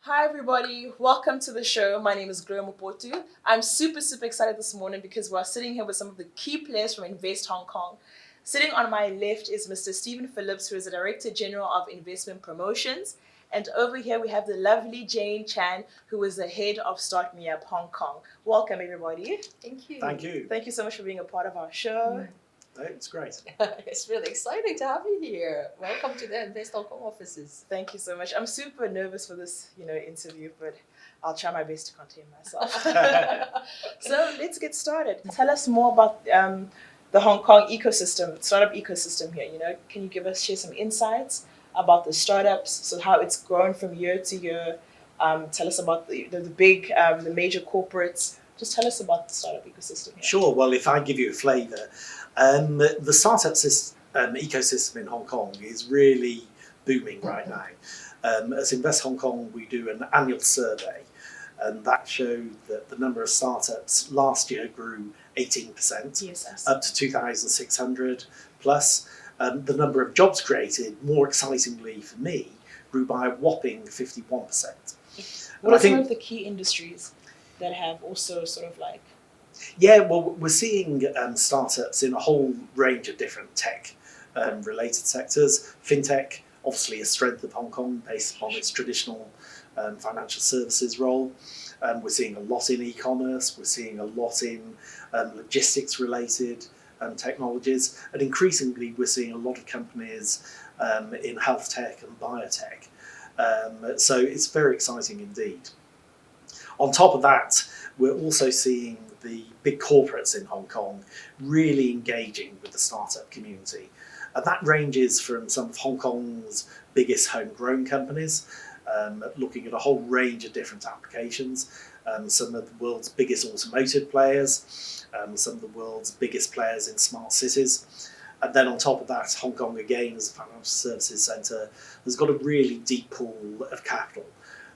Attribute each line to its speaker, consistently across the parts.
Speaker 1: Hi everybody, welcome to the show. My name is Gloria Mopotu. I'm super excited this morning because we're sitting here with some of the key players from Invest Hong Kong. Sitting on my left is Mr. Stephen Phillips, who is the Director General of Investment Promotions. And over here we have the lovely Jayne Chan, who is the head of StartMeUp Hong Kong. Welcome everybody.
Speaker 2: Thank you.
Speaker 3: Thank you.
Speaker 1: Thank you so much for being a part of our show.
Speaker 3: It's great.
Speaker 2: It's really exciting to have you here. Welcome to the Invest Hong Kong offices.
Speaker 1: Thank you so much. I'm super nervous for this, interview, but I'll try my best to contain myself. So let's get started. Tell us more about the Hong Kong ecosystem, startup ecosystem here. Can you share some insights about the startups, so how it's grown from year to year? Tell us about the big, the major corporates. Just tell us about the startup ecosystem here.
Speaker 3: Sure. Well, if I give you a flavour, the startup ecosystem in Hong Kong is really booming right now. As Invest Hong Kong, we do an annual survey, and that showed that the number of startups last year grew 18%,
Speaker 1: Yes.
Speaker 3: up to 2,600 plus. The number of jobs created, more excitingly for me, grew by a whopping 51%.
Speaker 1: What are some of the key industries that have also sort of like...
Speaker 3: Yeah, well, we're seeing startups in a whole range of different tech related sectors. Fintech, obviously a strength of Hong Kong based upon its traditional financial services role. We're seeing a lot in e-commerce, we're seeing a lot in logistics related technologies, and increasingly we're seeing a lot of companies in health tech and biotech. So it's very exciting indeed. On top of that, we're also seeing the big corporates in Hong Kong really engaging with the startup community. And that ranges from some of Hong Kong's biggest homegrown companies, looking at a whole range of different applications, some of the world's biggest automotive players, some of the world's biggest players in smart cities. And then on top of that, Hong Kong, again, as a financial services centre, has got a really deep pool of capital.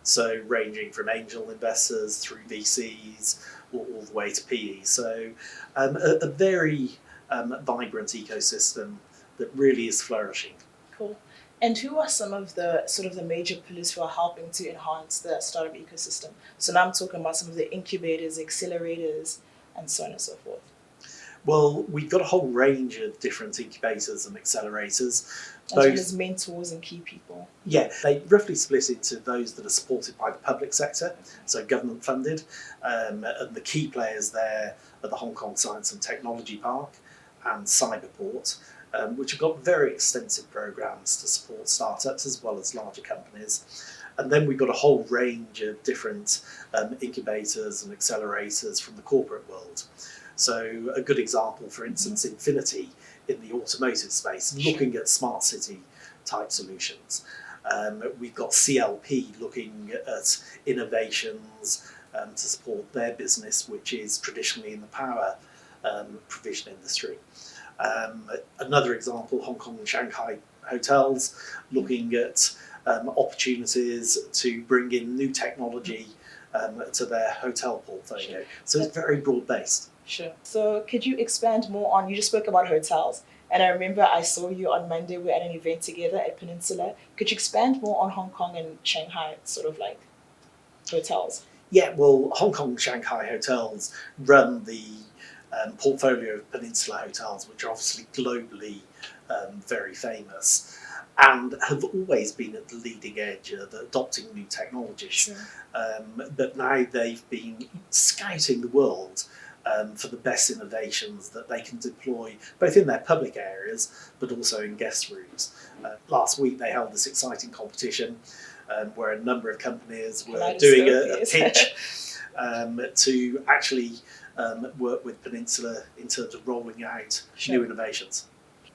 Speaker 3: So ranging from angel investors through VCs all the way to PE. So a very vibrant ecosystem that really is flourishing.
Speaker 1: Cool. And who are some of the sort of the major pillars who are helping to enhance the startup ecosystem? So now I'm talking about some of the incubators, accelerators, and so on and so forth.
Speaker 3: Well, we've got a whole range of different incubators and accelerators.
Speaker 1: As well as mentors and key people.
Speaker 3: Yeah, they roughly split into those that are supported by the public sector, so government funded, and the key players there are the Hong Kong Science and Technology Park and Cyberport, which have got very extensive programs to support startups as well as larger companies. And then we've got a whole range of different incubators and accelerators from the corporate world. So a good example, for instance, Infinity in the automotive space, looking at smart city type solutions. We've got CLP looking at innovations to support their business, which is traditionally in the power provision industry. Another example, Hong Kong and Shanghai hotels, looking at opportunities to bring in new technology to their hotel portfolio. Sure. So it's very broad based.
Speaker 1: Sure. So could you expand more on, you just spoke about hotels, and I remember I saw you on Monday, we were at an event together at Peninsula. Could you expand more on Hong Kong and Shanghai sort of like hotels?
Speaker 3: Yeah, well, Hong Kong and Shanghai hotels run the portfolio of Peninsula hotels, which are obviously globally very famous and have always been at the leading edge of adopting new technologies.
Speaker 1: Sure.
Speaker 3: But now they've been scouting the world for the best innovations that they can deploy both in their public areas but also in guest rooms. Last week they held this exciting competition where a number of companies were doing a pitch to actually work with Peninsula in terms of rolling out new innovations.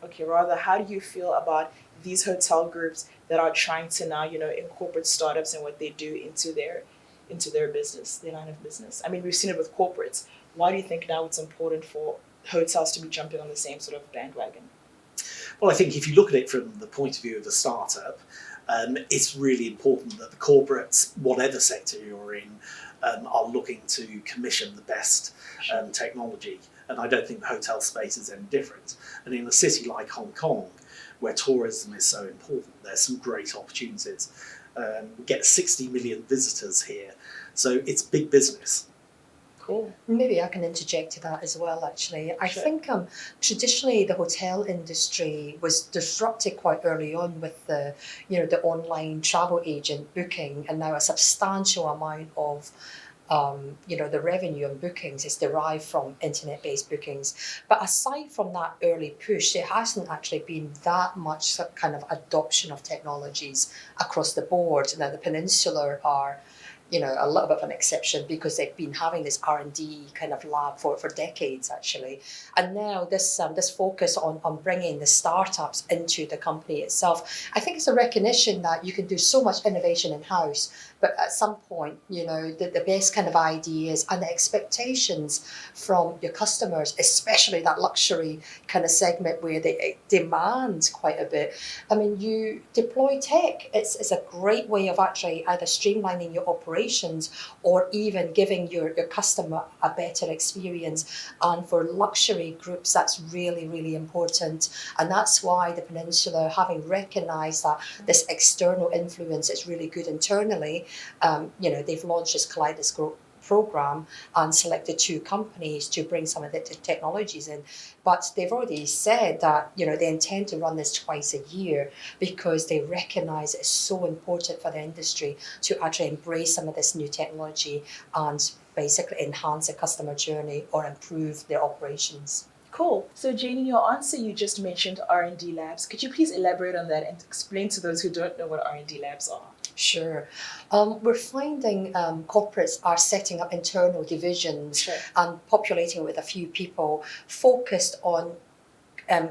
Speaker 1: Okay, rather, how do you feel about these hotel groups that are trying to now, incorporate startups and what they do into their business, their line of business? I mean, we've seen it with corporates. Why do you think now it's important for hotels to be jumping on the same sort of bandwagon?
Speaker 3: Well, I think if you look at it from the point of view of a startup, it's really important that the corporates, whatever sector you're in, are looking to commission the best technology. And I don't think the hotel space is any different. And in a city like Hong Kong, where tourism is so important, there's some great opportunities. We get 60 million visitors here. So it's big business.
Speaker 1: Cool.
Speaker 2: Maybe I can interject to that as well, actually. I
Speaker 1: Sure.
Speaker 2: think traditionally the hotel industry was disrupted quite early on with the online travel agent booking, and now a substantial amount of the revenue and bookings is derived from internet-based bookings. But aside from that early push, there hasn't actually been that much kind of adoption of technologies across the board. Now the Peninsula are a little bit of an exception because they've been having this R&D kind of lab for decades, actually. And now this focus on bringing the startups into the company itself, I think it's a recognition that you can do so much innovation in-house, but at some point, the best kind of ideas and the expectations from your customers, especially that luxury kind of segment where they demand quite a bit. I mean, you deploy tech. It's a great way of actually either streamlining your operations or even giving your customer a better experience. And for luxury groups, that's really, really important. And that's why the Peninsula, having recognised that this external influence is really good internally, they've launched this Kaleidoscope program and selected 2 companies to bring some of the technologies in. But they've already said that they intend to run this twice a year because they recognise it's so important for the industry to actually embrace some of this new technology and basically enhance the customer journey or improve their operations.
Speaker 1: Cool. So Jayne, in your answer, you just mentioned R&D labs. Could you please elaborate on that and explain to those who don't know what R&D labs are?
Speaker 2: Sure. We're finding corporates are setting up internal divisions
Speaker 1: Sure.
Speaker 2: and populating it with a few people focused on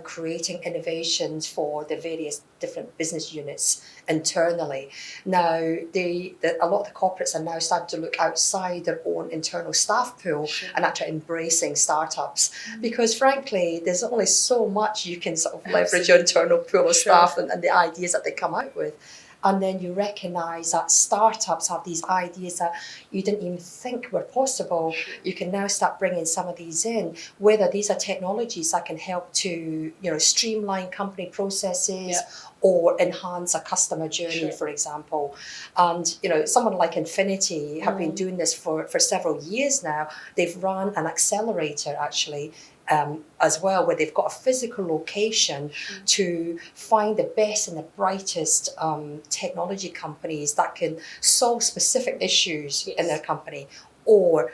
Speaker 2: creating innovations for the various different business units internally. Now, a lot of the corporates are now starting to look outside their own internal staff pool
Speaker 1: Sure.
Speaker 2: and actually embracing startups. Because frankly, there's only so much you can sort of leverage your internal pool of
Speaker 1: Sure.
Speaker 2: staff and the ideas that they come out with. And then you recognise that startups have these ideas that you didn't even think were possible. You can now start bringing some of these in, whether these are technologies that can help to streamline company processes or enhance a customer journey,
Speaker 1: Sure.
Speaker 2: for example. And someone like Infinity have been doing this for several years now. They've run an accelerator, actually, as well, where they've got a physical location to find the best and the brightest technology companies that can solve specific issues in their company, or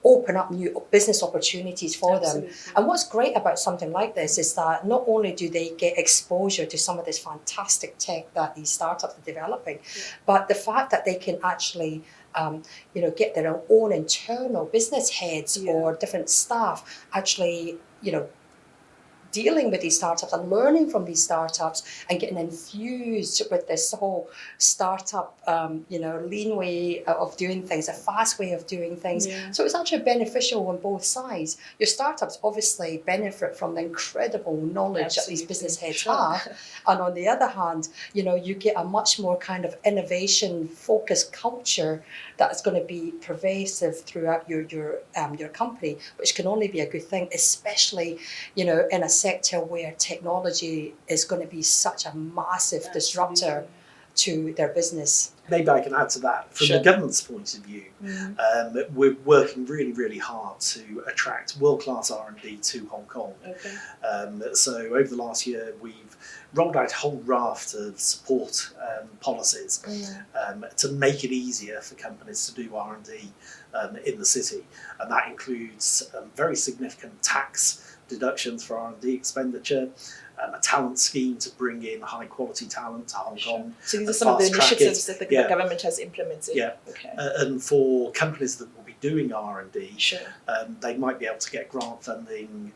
Speaker 2: open up new business opportunities for them. And what's great about something like this is that not only do they get exposure to some of this fantastic tech that these startups are developing, but the fact that they can actually get their own internal business heads or different staff actually, dealing with these startups and learning from these startups and getting infused with this whole startup, lean way of doing things, a fast way of doing things.
Speaker 1: Yeah.
Speaker 2: So it's actually beneficial on both sides. Your startups obviously benefit from the incredible knowledge that these business heads have. And on the other hand, you get a much more kind of innovation-focused culture that's going to be pervasive throughout your company, which can only be a good thing, especially, in a sector where technology is going to be such a massive disruptor to their business.
Speaker 3: Maybe I can add to that. From
Speaker 1: Sure.
Speaker 3: the government's point of view, we're working really, really hard to attract world-class R&D to Hong Kong.
Speaker 1: Okay.
Speaker 3: So over the last year, we've rolled out a whole raft of support policies to make it easier for companies to do R&D in the city. And that includes very significant tax deductions for R&D expenditure, a talent scheme to bring in high-quality talent to Hong Kong.
Speaker 1: So these are some of the
Speaker 3: fast-track
Speaker 1: initiatives that the
Speaker 3: Yeah.
Speaker 1: government has implemented.
Speaker 3: Yeah.
Speaker 1: Okay.
Speaker 3: And for companies that will be doing R&D,
Speaker 1: Sure.
Speaker 3: they might be able to get grant funding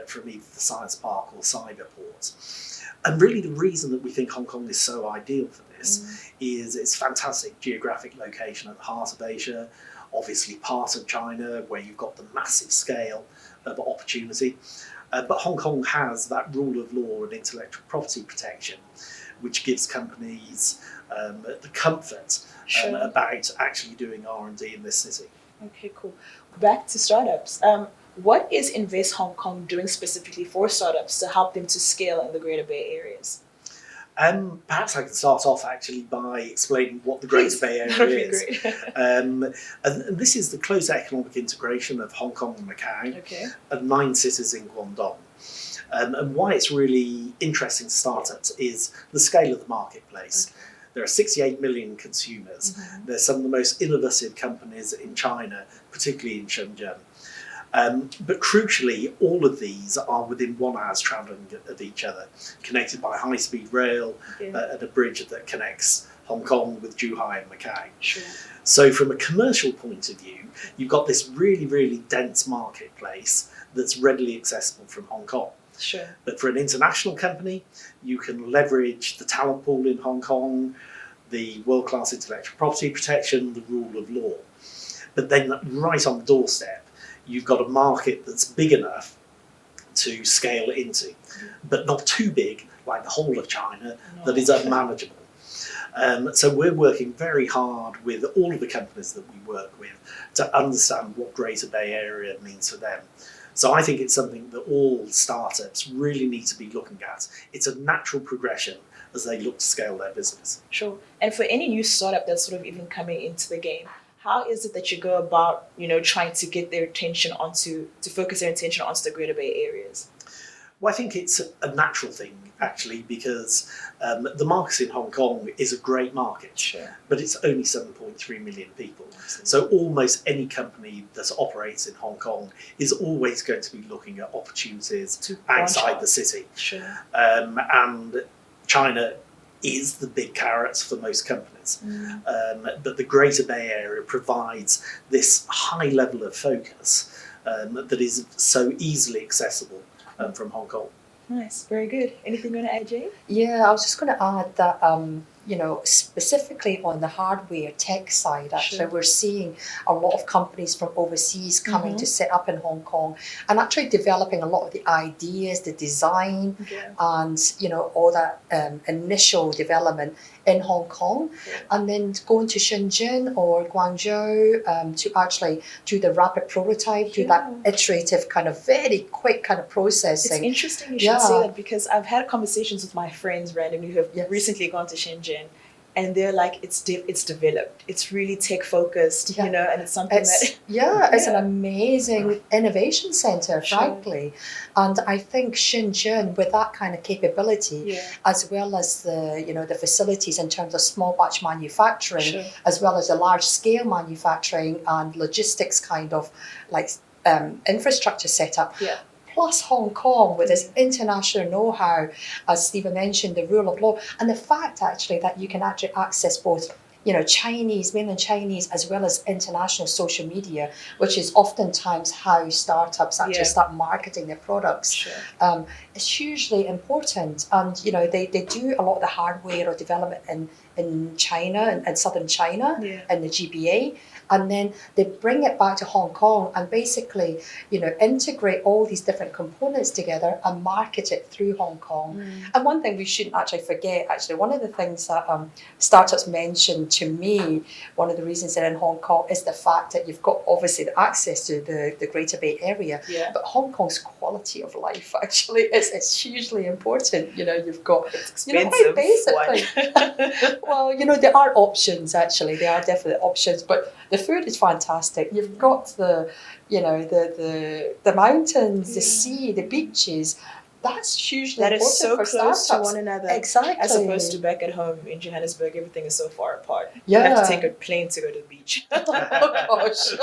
Speaker 3: from either the Science Park or Cyberport. And really the reason that we think Hong Kong is so ideal for this is its fantastic geographic location at the heart of Asia, obviously part of China where you've got the massive scale of opportunity. But Hong Kong has that rule of law and intellectual property protection, which gives companies the comfort about actually doing R&D in this city.
Speaker 1: Okay, cool. Back to startups. What is Invest Hong Kong doing specifically for startups to help them to scale in the Greater Bay Areas?
Speaker 3: Perhaps I can start off actually by explaining what the Greater Bay Area is. And this is the close economic integration of Hong Kong and Macau and 9 cities in Guangdong. And why it's really interesting to startups is the scale of the marketplace. There are 68 million consumers. They're some of the most innovative companies in China, particularly in Shenzhen. But crucially, all of these are within 1 hour's travelling of each other, connected by high-speed rail and a bridge that connects Hong Kong with Zhuhai and Macau. So from a commercial point of view, you've got this really, really dense marketplace that's readily accessible from Hong Kong. But for an international company, you can leverage the talent pool in Hong Kong, the world-class intellectual property protection, the rule of law. But then right on the doorstep, you've got a market that's big enough to scale into, but not too big like the whole of China that is unmanageable. So we're working very hard with all of the companies that we work with to understand what Greater Bay Area means for them. So I think it's something that all startups really need to be looking at. It's a natural progression as they look to scale their business.
Speaker 1: And for any new startup that's sort of even coming into the game, how is it that you go about, trying to get their attention to focus their attention onto the Greater Bay Areas?
Speaker 3: Well, I think it's a natural thing, actually, because the market in Hong Kong is a great market, but it's only 7.3 million people. So almost any company that operates in Hong Kong is always going to be looking at opportunities outside the city. And China is the big carrot for most companies. But the Greater Bay Area provides this high level of focus that is so easily accessible from Hong Kong.
Speaker 1: Nice, very good. Anything you want to add, Jayne?
Speaker 2: Yeah, I was just going to add that, specifically on the hardware tech side, actually, we're seeing a lot of companies from overseas coming to set up in Hong Kong and actually developing a lot of the ideas, the design, and, all that initial development in Hong Kong, and then going to Shenzhen or Guangzhou to actually do the rapid prototype, do that iterative kind of very quick kind of processing.
Speaker 1: It's interesting you should say that, because I've had conversations with my friends randomly who have recently gone to Shenzhen, and they're like, it's developed. It's really tech focused, and it's something
Speaker 2: it's an amazing innovation center, frankly. And I think Shenzhen, with that kind of capability, as well as the the facilities in terms of small batch manufacturing, as well as the large scale manufacturing and logistics kind of like infrastructure setup. Plus Hong Kong with its international know-how, as Stephen mentioned, the rule of law, and the fact actually that you can actually access both Chinese, mainland Chinese, as well as international social media, which is oftentimes how startups actually start marketing their products. It's hugely important, and they do a lot of the hardware or development in China and southern China and the GBA. And then they bring it back to Hong Kong and basically, integrate all these different components together and market it through Hong Kong. And one thing we shouldn't actually forget, one of the things that startups mentioned to me, one of the reasons they're in Hong Kong is the fact that you've got obviously the access to the Greater Bay Area, but Hong Kong's quality of life actually is hugely important. You've got, quite basically. Well, there are options actually. There are definitely options, but the food is fantastic. You've got the mountains, the sea, the beaches. That's hugely important for startups. That is so close to one another. Exactly.
Speaker 1: As opposed to back at home in Johannesburg, everything is so far apart. You have to take a plane to go to the beach.
Speaker 2: Oh gosh.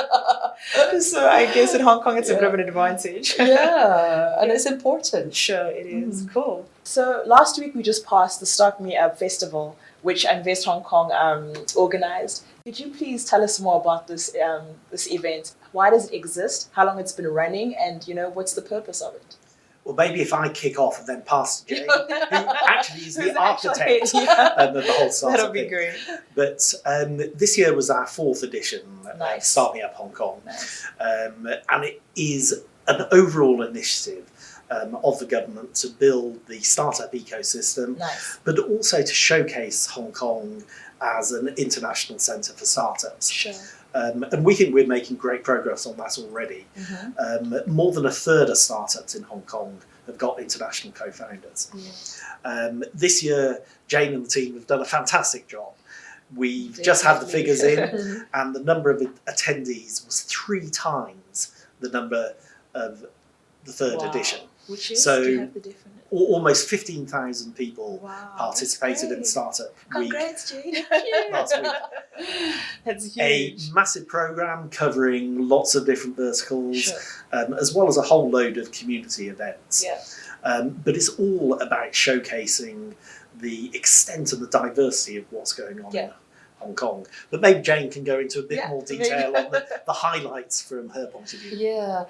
Speaker 1: So I guess in Hong Kong it's a bit of an advantage.
Speaker 2: And it's important.
Speaker 1: Sure, it is. Cool. So last week we just passed the StartMeUp Festival, which Invest Hong Kong organized. Could you please tell us more about this event? Why does it exist? How long it's been running? And what's the purpose of it?
Speaker 3: Well, maybe if I kick off and then pass to Jayne, who actually is the architect of the whole startup.
Speaker 1: That'll be great.
Speaker 3: But this year was our 4th edition of StartMeUp Hong Kong. And it is an overall initiative of the government to build the startup ecosystem, but also to showcase Hong Kong as an international centre for startups. And we think we're making great progress on that already. More than a third of startups in Hong Kong have got international co-founders.
Speaker 1: Yeah.
Speaker 3: This year, Jayne and the team have done a fantastic job. We've just had the figures in, and the number of attendees was 3 times the number of the third edition.
Speaker 1: Which is,
Speaker 3: so
Speaker 1: do you have the definite?
Speaker 3: Almost 15,000 people participated in
Speaker 1: great.
Speaker 3: Startup
Speaker 1: Congrats,
Speaker 3: Week
Speaker 1: Jayne.
Speaker 3: last week.
Speaker 1: That's
Speaker 3: A
Speaker 1: huge.
Speaker 3: massive program covering lots of different verticals,
Speaker 1: Sure.
Speaker 3: as well as a whole load of community events.
Speaker 1: Yeah.
Speaker 3: But it's all about showcasing the extent and the diversity of what's going on in Hong Kong. But maybe Jayne can go into a bit more detail on the highlights from her point of view.
Speaker 2: Yeah.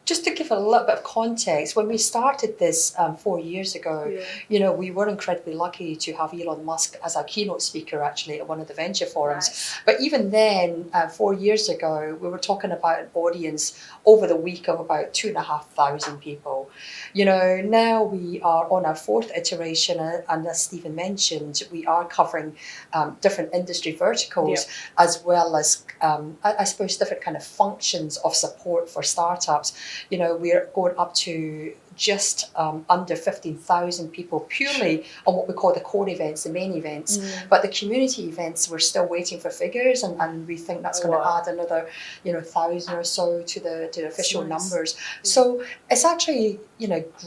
Speaker 2: Just to give a little bit of context, when we started this 4 years ago, you know, we were incredibly lucky to have Elon Musk as our keynote speaker actually at one of the venture forums.
Speaker 1: Nice.
Speaker 2: But even then, 4 years ago, we were talking about an audience over the week of about 2,500 people. You know, now we are on our 4th iteration, and as Stephen mentioned, we are covering different industry verticals as well as, I suppose, different kind of functions of support for startups. You know, we're going up to just under 15,000 people purely on what we call the core events, the main events. But the community events, we're still waiting for figures, and we think that's going to add another, 1,000 or so to the official numbers. So it's actually,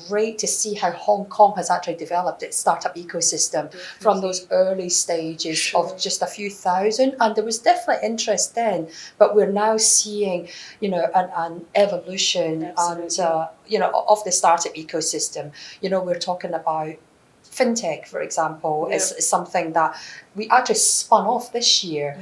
Speaker 2: great to see how Hong Kong has actually developed its startup ecosystem from those early stages of just a few thousand. And there was definitely interest then, but we're now seeing, an evolution and, of the startup ecosystem. We're talking about fintech, for example, is something that we actually spun off this year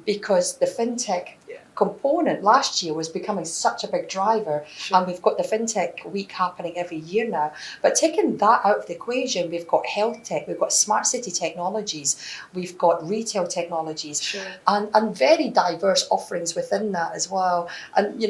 Speaker 2: because the fintech component last year was becoming such a big driver, and we've got the fintech week happening every year now. But taking that out of the equation, we've got health tech, we've got smart city technologies, we've got retail technologies, and very diverse offerings within that as well. And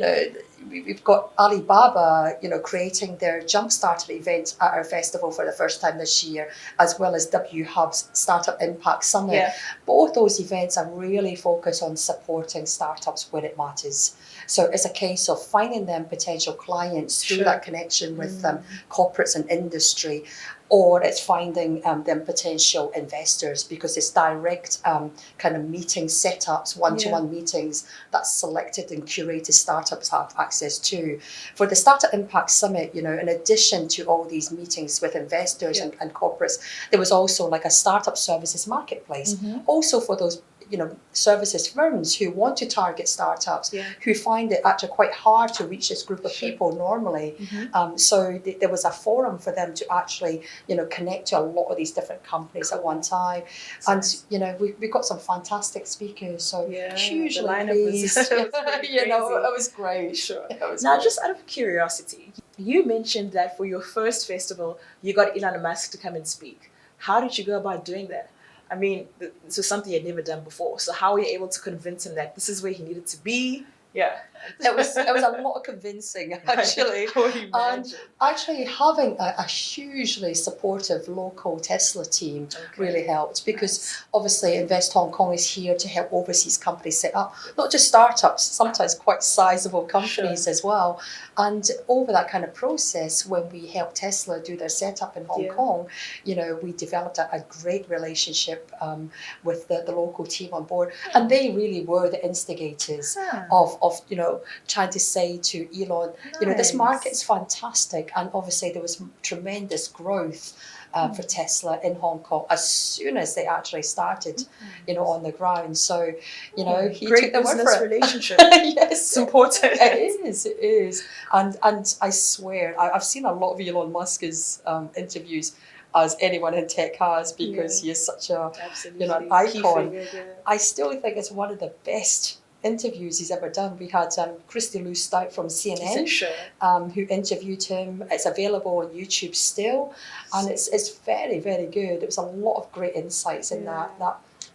Speaker 2: we've got Alibaba, creating their Jumpstarter event at our festival for the first time this year, as well as W Hub's Startup Impact Summit. Both those events are really focused on supporting startups where it matters. So it's a case of finding them potential clients through that connection with corporates and industry, or it's finding them potential investors, because it's direct kind of meeting setups, one-to-one meetings that selected and curated startups have access to. For the Startup Impact Summit, in addition to all these meetings with investors and corporates, there was also like a startup services marketplace, also for those services firms who want to target startups, who find it actually quite hard to reach this group of people normally. So there was a forum for them to actually, connect to a lot of these different companies at one time. And, we got some fantastic speakers, so hugely pleased. It was great.
Speaker 1: Now, just out of curiosity, you mentioned that for your first festival, you got Elon Musk to come and speak. How did you go about doing that? I mean, this was something you'd never done before. So how were you able to convince him that this is where he needed to be?
Speaker 2: It was a lot of convincing, actually. And actually having a hugely supportive local Tesla team really helped, because obviously Invest Hong Kong is here to help overseas companies set up, not just startups, sometimes quite sizable companies as well. And over that kind of process, when we helped Tesla do their setup in Hong Kong, we developed a great relationship with the local team on board. And they really were the instigators of trying to say to Elon, this market is fantastic. And obviously there was tremendous growth for Tesla in Hong Kong as soon as they actually started, on the ground. So, he
Speaker 1: great
Speaker 2: took the word for it.
Speaker 1: Relationship.
Speaker 2: Yes,
Speaker 1: it's important.
Speaker 2: It is. And I swear, I've seen a lot of Elon Musk's interviews, as anyone in tech has, because he is such a an icon. I still think it's one of the best interviews he's ever done. We had Christy Lou Stout from CNN who interviewed him. It's available on YouTube still, and it's very, very good. There was a lot of great insights in that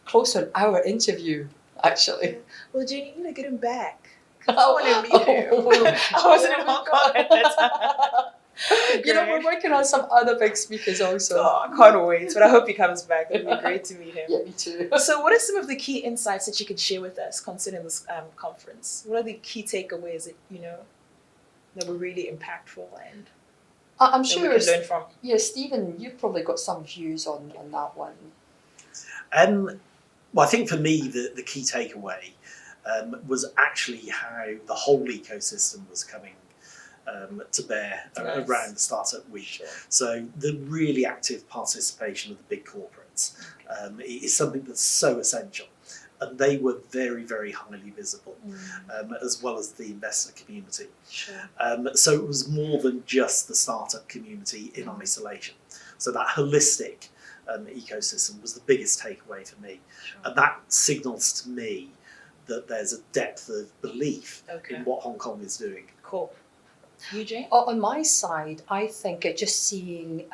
Speaker 2: close to an hour interview, actually.
Speaker 1: Well, Jayne, you need to get him back. I want to meet him. I wasn't in Hong Kong at that time.
Speaker 2: We're working on some other big speakers also.
Speaker 1: Oh, I can't wait. But I hope he comes back. It'd be great to meet him.
Speaker 2: Yeah, me too.
Speaker 1: So what are some of the key insights that you can share with us concerning this conference? What are the key takeaways that, that were really impactful? And
Speaker 2: I'm
Speaker 1: that
Speaker 2: sure.
Speaker 1: we could learn from?
Speaker 2: Yeah, Stephen, you've probably got some views on that one.
Speaker 3: Well, I think for me, the key takeaway was actually how the whole ecosystem was coming to bear
Speaker 1: Nice.
Speaker 3: around the Startup Week.
Speaker 1: Sure.
Speaker 3: So the really active participation of the big corporates is something that's so essential. And they were very, very highly visible, as well as the investor community.
Speaker 1: Sure.
Speaker 3: So it was more than just the startup community in isolation. So that holistic ecosystem was the biggest takeaway for me.
Speaker 1: Sure.
Speaker 3: And that signals to me that there's a depth of belief in what Hong Kong is doing.
Speaker 1: Cool. You, Jayne?
Speaker 2: On my side, I think just seeing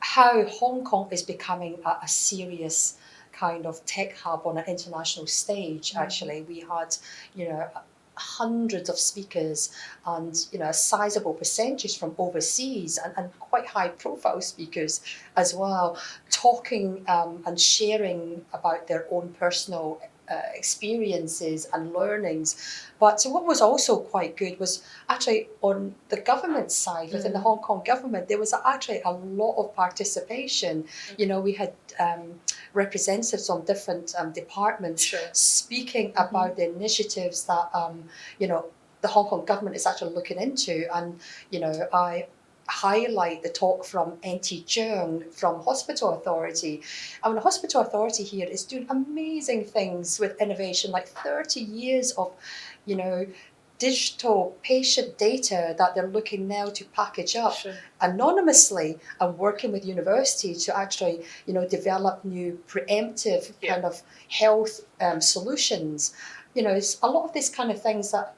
Speaker 2: how Hong Kong is becoming a serious kind of tech hub on an international stage. Actually, we had, hundreds of speakers and a sizable percentage from overseas and quite high profile speakers as well, talking and sharing about their own personal experiences and learnings. But what was also quite good was actually on the government side, within the Hong Kong government, there was actually a lot of participation. We had representatives from different departments speaking about the initiatives that the Hong Kong government is actually looking into. And I highlight the talk from NT Cheung from Hospital Authority. I mean, the Hospital Authority here is doing amazing things with innovation, like 30 years of, digital patient data that they're looking now to package up anonymously and working with university to actually, develop new preemptive kind of health solutions. It's a lot of these kind of things that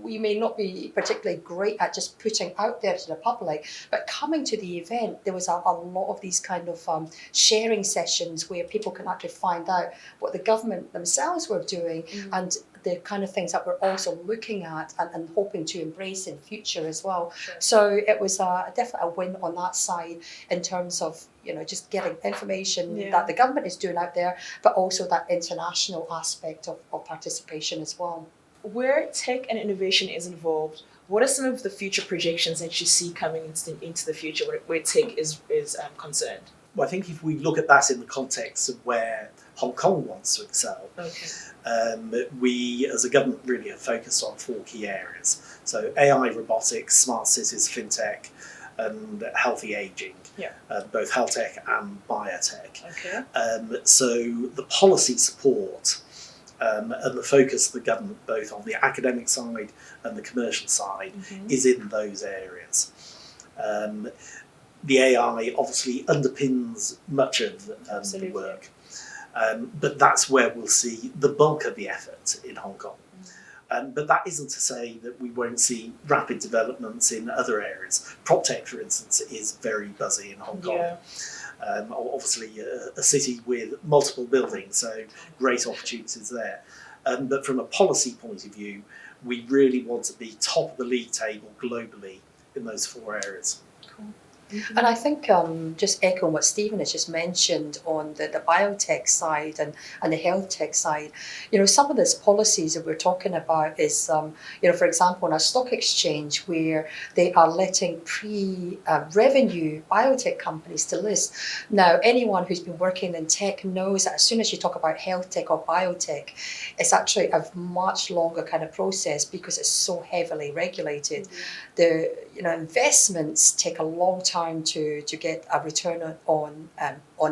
Speaker 2: we may not be particularly great at just putting out there to the public, but coming to the event, there was a lot of these kind of sharing sessions where people can actually find out what the government themselves were doing and the kind of things that we're also looking at and hoping to embrace in future as well. So it was definitely a win on that side in terms of just getting information that the government is doing out there, but also that international aspect of participation as well.
Speaker 1: Where tech and innovation is involved, what are some of the future projections that you see coming into the future where tech is concerned?
Speaker 3: Well, I think if we look at that in the context of where Hong Kong wants to excel, we as a government really have focused on 4 key areas. So AI, robotics, smart cities, fintech, and healthy aging, both health tech and biotech. So the policy support and the focus of the government, both on the academic side and the commercial side, is in those areas. The AI obviously underpins much of the work, but that's where we'll see the bulk of the effort in Hong Kong. But that isn't to say that we won't see rapid developments in other areas. PropTech, for instance, is very buzzy in Hong Kong. Obviously a city with multiple buildings, so great opportunities there. But from a policy point of view, we really want to be top of the league table globally in those 4 areas.
Speaker 2: And I think just echoing what Stephen has just mentioned on the biotech side and the health tech side, some of these policies that we're talking about is, for example, on a stock exchange where they are letting pre-revenue biotech companies to list. Now, anyone who's been working in tech knows that as soon as you talk about health tech or biotech, it's actually a much longer kind of process because it's so heavily regulated. The investments take a long time to get a return on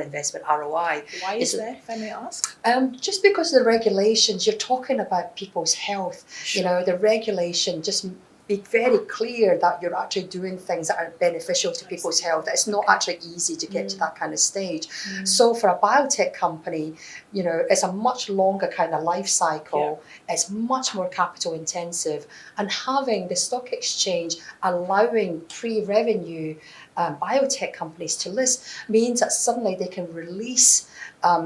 Speaker 2: investment, ROI.
Speaker 1: Why is that, if I may ask?
Speaker 2: Just because of the regulations, you're talking about people's health. The regulation just be very clear that you're actually doing things that are beneficial to people's health. It's not actually easy to get to that kind of stage. So for a biotech company, it's a much longer kind of life cycle. It's much more capital intensive. And having the stock exchange allowing pre-revenue biotech companies to list means that suddenly they can release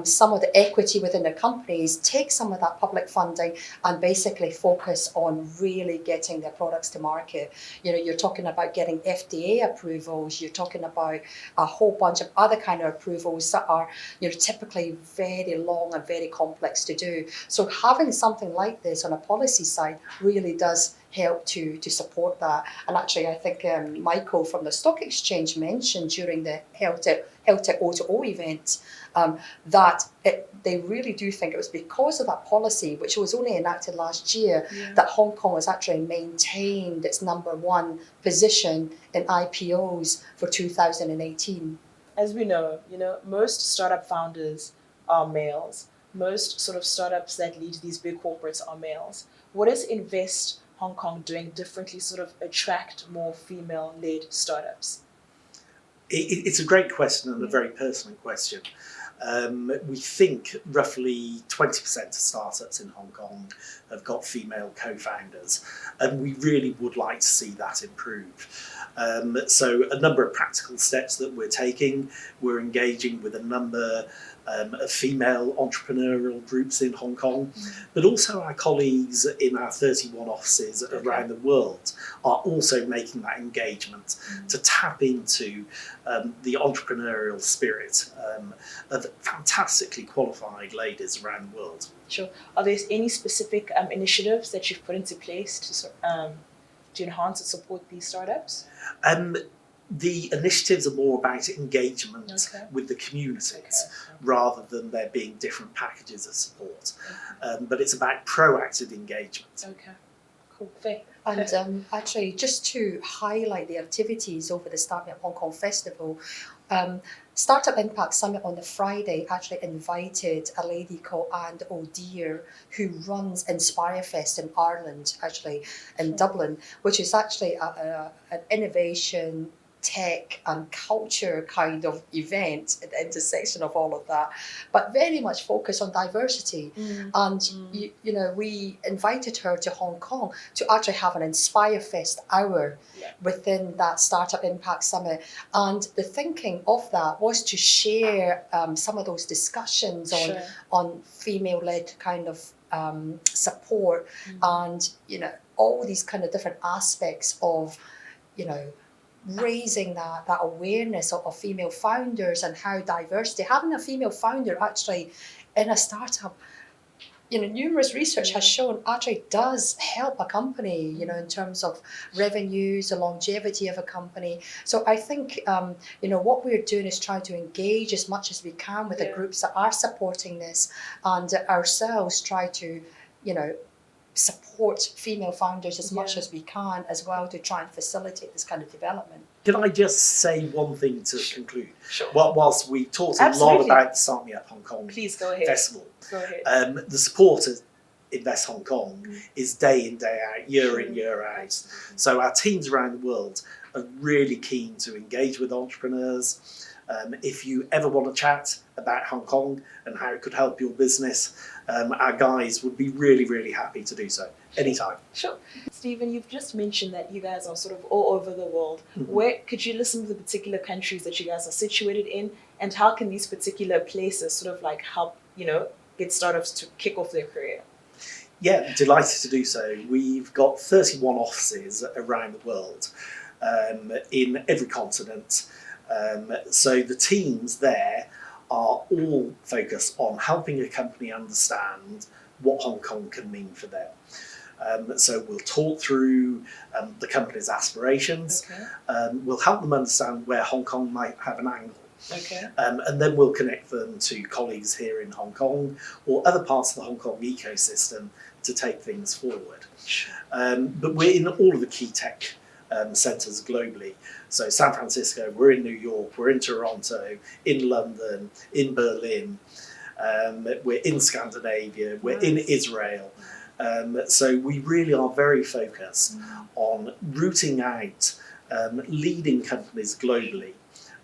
Speaker 2: some of the equity within the companies, take some of that public funding and basically focus on really getting their products to market. You're talking about getting FDA approvals, you're talking about a whole bunch of other kind of approvals that are typically very long and very complex to do. So having something like this on a policy side really does help to support that. And actually, I think Michael from the stock exchange mentioned during the Health Tech O2O event that they really do think it was because of that policy, which was only enacted last year, that Hong Kong has actually maintained its #1 position in IPOs for 2018.
Speaker 1: As we know, most startup founders are males. Most sort of startups that lead to these big corporates are males. What is Invest Hong Kong doing differently sort of attract more female-led startups?
Speaker 3: It's a great question and a very personal question. We think roughly 20% of startups in Hong Kong have got female co-founders, and we really would like to see that improve. So a number of practical steps that we're taking. We're engaging with a number of female entrepreneurial groups in Hong Kong, but also our colleagues in our 31 offices around the world are also making that engagement to tap into the entrepreneurial spirit of fantastically qualified ladies around the world.
Speaker 1: Sure. Are there any specific initiatives that you've put into place to enhance and support these startups?
Speaker 3: The initiatives are more about engagement with the communities rather than there being different packages of support. But it's about proactive engagement.
Speaker 1: Okay, cool. Fair.
Speaker 2: And actually, just to highlight the activities over the StartMeUp Hong Kong Festival, Startup Impact Summit on the Friday actually invited a lady called Anne O'Dear, who runs Inspire Fest in Ireland, actually in Dublin, which is actually an innovation, tech and culture kind of event at the intersection of all of that, but very much focused on diversity. And we invited her to Hong Kong to actually have an Inspire Fest hour within that Startup Impact Summit. And the thinking of that was to share some of those discussions on female-led kind of support and all these kind of different aspects of raising that awareness of female founders and how diversity, having a female founder actually in a startup, numerous research has shown actually does help a company, in terms of revenues, the longevity of a company. So I think, what we're doing is trying to engage as much as we can with the groups that are supporting this, and ourselves try to, support female founders as much as we can as well, to try and facilitate this kind of development.
Speaker 3: Can I just say one thing to conclude?
Speaker 1: Sure.
Speaker 3: Whilst we talked a lot about the StartMeUp Hong Kong Festival, the support of Invest Hong Kong is day in, day out, year in, year out. So our teams around the world are really keen to engage with entrepreneurs. If you ever want to chat about Hong Kong and how it could help your business, our guys would be really, really happy to do so anytime.
Speaker 1: Sure. Stephen, you've just mentioned that you guys are sort of all over the world. Where could you list some of the particular countries that you guys are situated in, and how can these particular places sort of like help, get startups to kick off their career?
Speaker 3: Yeah, delighted to do so. We've got 31 offices around the world, in every continent. So the teams there are all focused on helping a company understand what Hong Kong can mean for them. So we'll talk through the company's aspirations. We'll help them understand where Hong Kong might have an angle. And then we'll connect them to colleagues here in Hong Kong or other parts of the Hong Kong ecosystem to take things forward. But we're in all of the key tech centres globally. So San Francisco, we're in New York, we're in Toronto, in London, in Berlin, we're in Scandinavia, we're in Israel. So we really are very focused on rooting out leading companies globally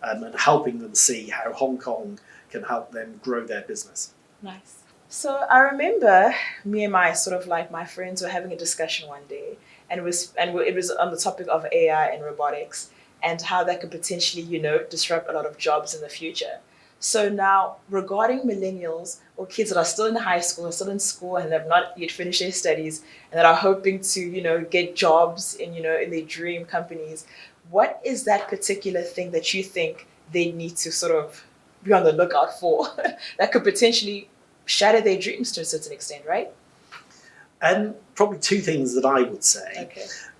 Speaker 3: and helping them see how Hong Kong can help them grow their business.
Speaker 1: Nice. So I remember me and my friends were having a discussion one day, and it was on the topic of AI and robotics and how that could potentially, disrupt a lot of jobs in the future. So now, regarding millennials or kids that are still in high school or still in school and have not yet finished their studies and that are hoping to, get jobs in their dream companies, what is that particular thing that you think they need to sort of be on the lookout for that could potentially shatter their dreams to a certain extent, right?
Speaker 3: Probably two things that I would say.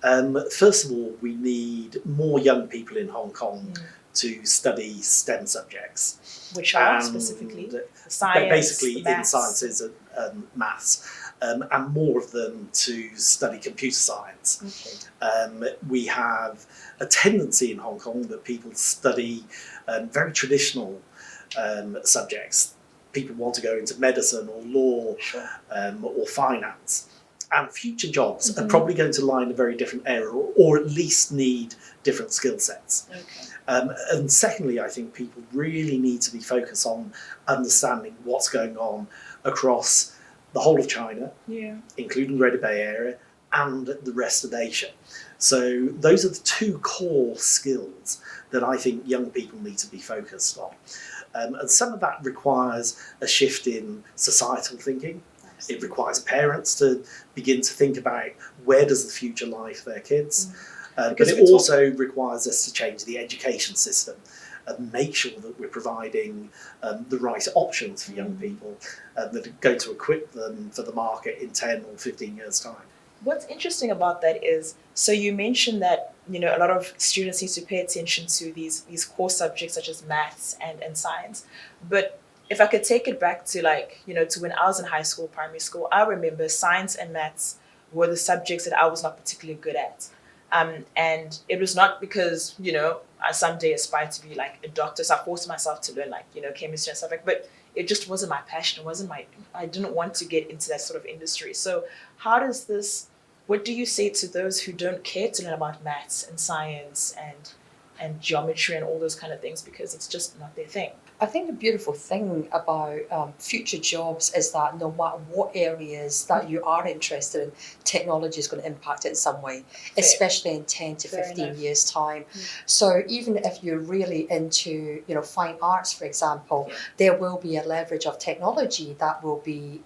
Speaker 1: Okay.
Speaker 3: First of all, we need more young people in Hong Kong to study STEM subjects.
Speaker 1: Which are specifically science,
Speaker 3: basically
Speaker 1: maths.
Speaker 3: in sciences and maths, and more of them to study computer science.
Speaker 1: Okay.
Speaker 3: We have a tendency in Hong Kong that people study very traditional subjects. People want to go into medicine or law or finance. And future jobs are probably going to lie in a very different area, or at least need different skill sets.
Speaker 1: Okay.
Speaker 3: And secondly, I think people really need to be focused on understanding what's going on across the whole of China, including Greater Bay Area, and the rest of Asia. So those are the two core skills that I think young people need to be focused on. And some of that requires a shift in societal thinking. It requires parents to begin to think about where does the future lie for their kids. But it also requires us to change the education system and make sure that we're providing the right options for young people that are going to equip them for the market in 10 or 15 years' time.
Speaker 1: What's interesting about that is, so you mentioned that, you know, a lot of students need to pay attention to these core subjects such as maths and science. But if I could take it back to, like, you know, to when I was in high school, primary school, I remember science and maths were the subjects that I was not particularly good at. And it was not because, you know, I someday aspired to be like a doctor, so I forced myself to learn, like, you know, chemistry and stuff like, but it just wasn't my passion. I didn't want to get into that sort of industry. So what do you say to those who don't care to learn about maths and science and geometry and all those kind of things, because it's just not their thing?
Speaker 2: I think the beautiful thing about future jobs is that no matter what areas that you are interested in, technology is going to impact it in some way, especially in 10 to 15 years' time. So even if you're really into, you know, fine arts, for example, there will be a leverage of technology that will be,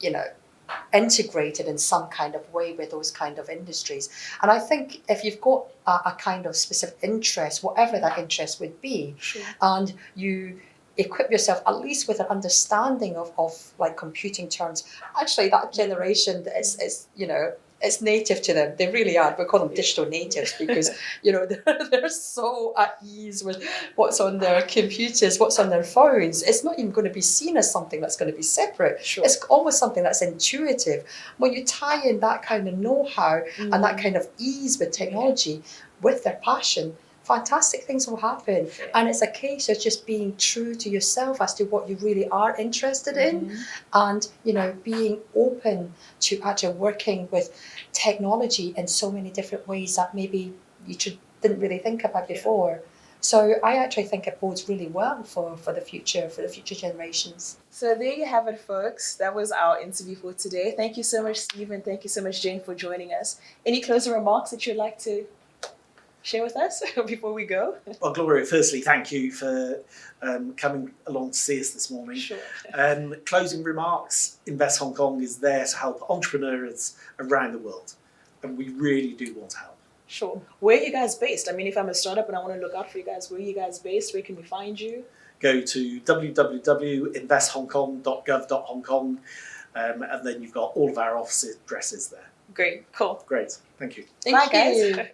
Speaker 2: you know, integrated in some kind of way with those kind of industries. And I think if you've got a kind of specific interest, whatever that interest would be, and you equip yourself at least with an understanding of like computing terms, actually that generation is, you know, it's native to them. They really are. We call them digital natives because, you know, they're so at ease with what's on their computers, what's on their phones. It's not even going to be seen as something that's going to be separate. It's almost something that's intuitive. When you tie in that kind of know-how and that kind of ease with technology with their passion, fantastic things will happen. And it's a case of just being true to yourself as to what you really are interested in, and, you know, being open to actually working with technology in so many different ways that maybe you didn't really think about before. So I actually think it bodes really well for the future generations.
Speaker 1: So there you have it, folks. That was our interview for today. Thank you so much, Steve, and thank you so much, Jayne, for joining us. Any closing remarks that you'd like to share with us before we go?
Speaker 3: Well, Gloria, firstly, thank you for coming along to see us this morning. Closing remarks, Invest Hong Kong is there to help entrepreneurs around the world, and we really do want to help.
Speaker 1: Where are you guys based? I mean, if I'm a startup and I want to look out for you guys, where are you guys based? Where can we find you?
Speaker 3: Go to www.investhongkong.gov.hk, and then you've got all of our office addresses there.
Speaker 1: Great, cool.
Speaker 3: Great, thank you.
Speaker 1: Bye, guys.